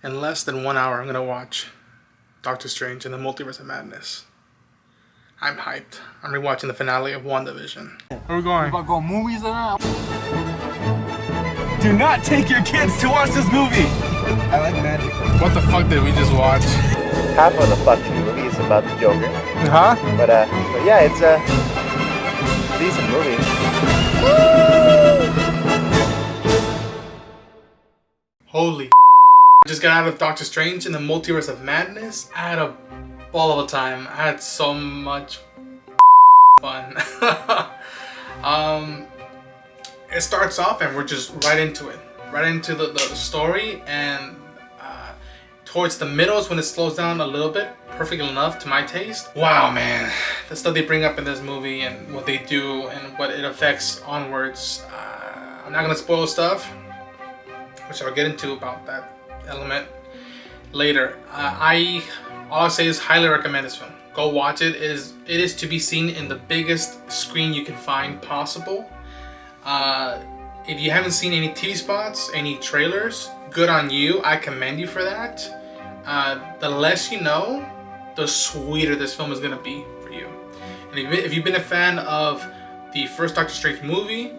In less than 1 hour, I'm gonna watch Doctor Strange and the Multiverse of Madness. I'm hyped. I'm rewatching the finale of WandaVision. Where are we going? About going movies or not? Do not take your kids to watch this movie. I like magic. What the fuck did we just watch? Half of the fucking movie is about the Joker. Huh? But yeah, it's a decent movie. Holy I just got out of Doctor Strange and the Multiverse of Madness. I had a ball of a time. I had so much fun. It starts off and we're just right into it. Right into the story, and towards the middle is when it slows down a little bit, perfect enough to my taste. Wow, man. The stuff they bring up in this movie and what they do and what it affects onwards. I'm not gonna spoil stuff, which I'll get into about that element later. All I'll say is highly recommend this film. Go watch it. It is to be seen in the biggest screen you can find possible. If you haven't seen any TV spots, any trailers, good on you. I commend you for that. The less you know, the sweeter this film is gonna be for you. And if you've been a fan of the first Doctor Strange movie,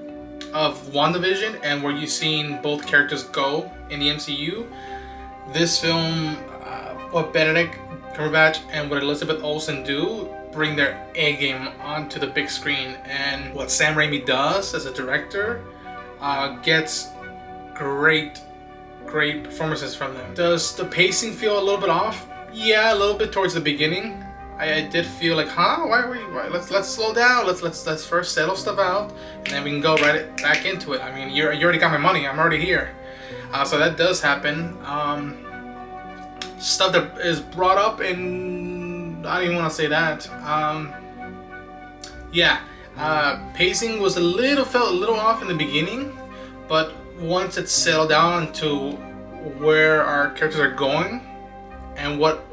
of WandaVision, and where you've seen both characters go in the MCU, this film, what Benedict Cumberbatch and what Elizabeth Olsen do, bring their A game onto the big screen. And what Sam Raimi does as a director, gets great performances from them. Does the pacing feel a little bit off? Yeah, a little bit towards the beginning. I did feel like, why? Let's slow down. Let's first settle stuff out, and then we can go right back into it. I mean, you already got my money. I'm already here. So that does happen. Stuff that is brought up in, I don't even want to say that. Pacing was felt a little off in the beginning, but once it settled down to where our characters are going and what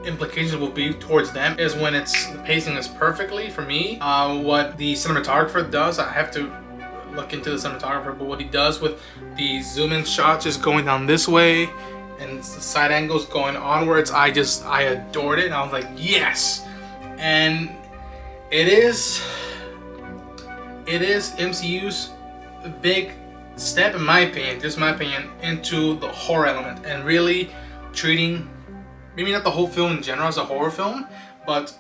implications will be towards them is when the pacing is perfectly for me. What the cinematographer does, I have to look into the cinematographer, but what he does with the zoom in shots just going down this way and the side angles going onwards, I adored it, and I was like, yes. And it is MCU's big step, in my opinion, just my opinion, into the horror element and really treating, maybe not the whole film in general as a horror film, but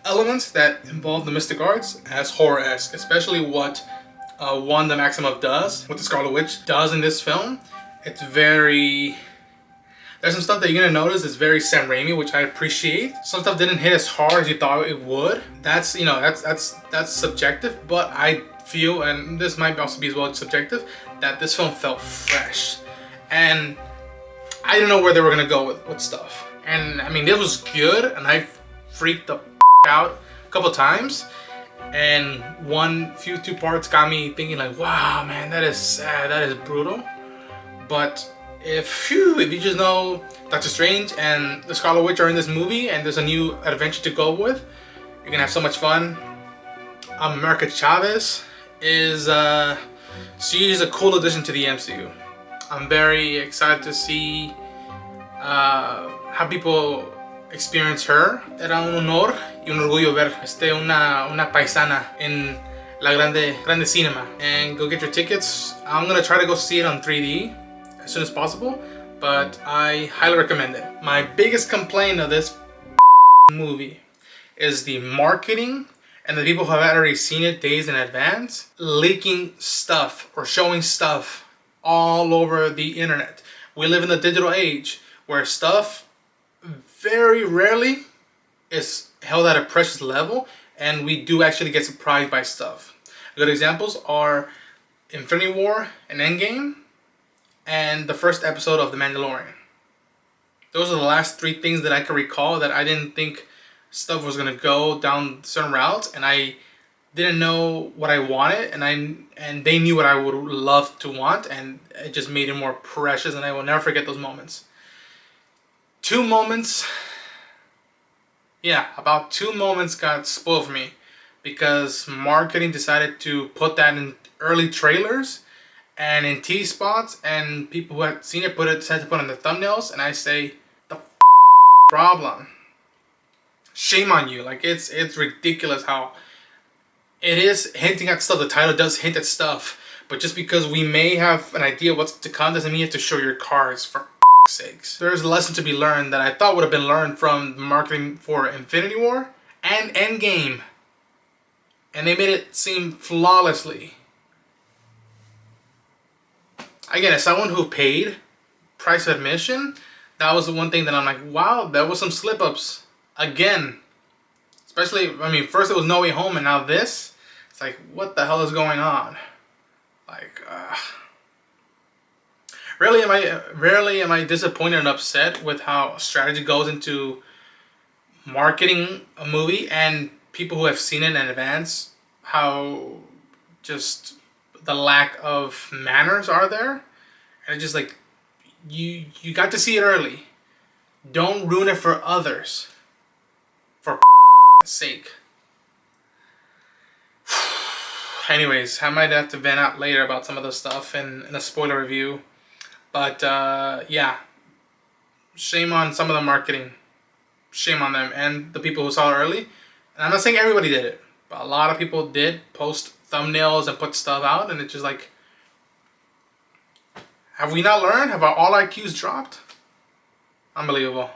elements that involve the mystic arts as horror-esque, especially what Wanda Maximoff does, what the Scarlet Witch does in this film. It's there's some stuff that you're gonna notice is very Sam Raimi, which I appreciate. Some stuff didn't hit as hard as you thought it would. That's subjective, but I feel, and this might also be as well subjective, that this film felt fresh. And I didn't know where they were gonna go with stuff. And I mean, this was good, and I freaked the out a couple times. And two parts got me thinking like, wow, man, that is sad, that is brutal. But if you just know Doctor Strange and the Scarlet Witch are in this movie and there's a new adventure to go with, you're gonna have so much fun. America Chavez she's a cool addition to the MCU. I'm very excited to see how people experience her. Era un honor y un orgullo ver una paisana en la grande cinema. And go get your tickets. I'm gonna try to go see it on 3D as soon as possible, but I highly recommend it. My biggest complaint of this movie is the marketing and the people who have already seen it days in advance leaking stuff or showing stuff all over the internet. We live in the digital age where stuff very rarely is held at a precious level, and we do actually get surprised by stuff. Good examples are Infinity War and Endgame and the first episode of The Mandalorian. Those are the last three things that I can recall that I didn't think stuff was gonna go down certain routes, and I didn't know what I wanted, and they knew what I would love to want, and it just made it more precious, and I will never forget those moments. About two moments got spoiled for me because marketing decided to put that in early trailers, and in T spots, and people who had seen it said to put on the thumbnails, and I say, the problem. Shame on you. Like, it's ridiculous how it is hinting at stuff. The title does hint at stuff, but just because we may have an idea what's to come doesn't mean you have to show your cards, for sakes. There's a lesson to be learned that I thought would have been learned from marketing for Infinity War and Endgame, and they made it seem flawlessly. Again, as someone who paid price of admission, that was the one thing that I'm like, wow, there was some slip-ups. Again, especially, I mean, first it was No Way Home, and now this. It's like, what the hell is going on? Like, rarely am I disappointed and upset with how strategy goes into marketing a movie, and people who have seen it in advance, how just the lack of manners are there. And it's just like, you got to see it early. Don't ruin it for others. For sake. Anyways, I might have to vent out later about some of the stuff in a spoiler review. But yeah, shame on some of the marketing. Shame on them and the people who saw it early. And I'm not saying everybody did it, but a lot of people did post thumbnails and put stuff out, and it's just like, have we not learned? Have all IQs dropped? Unbelievable.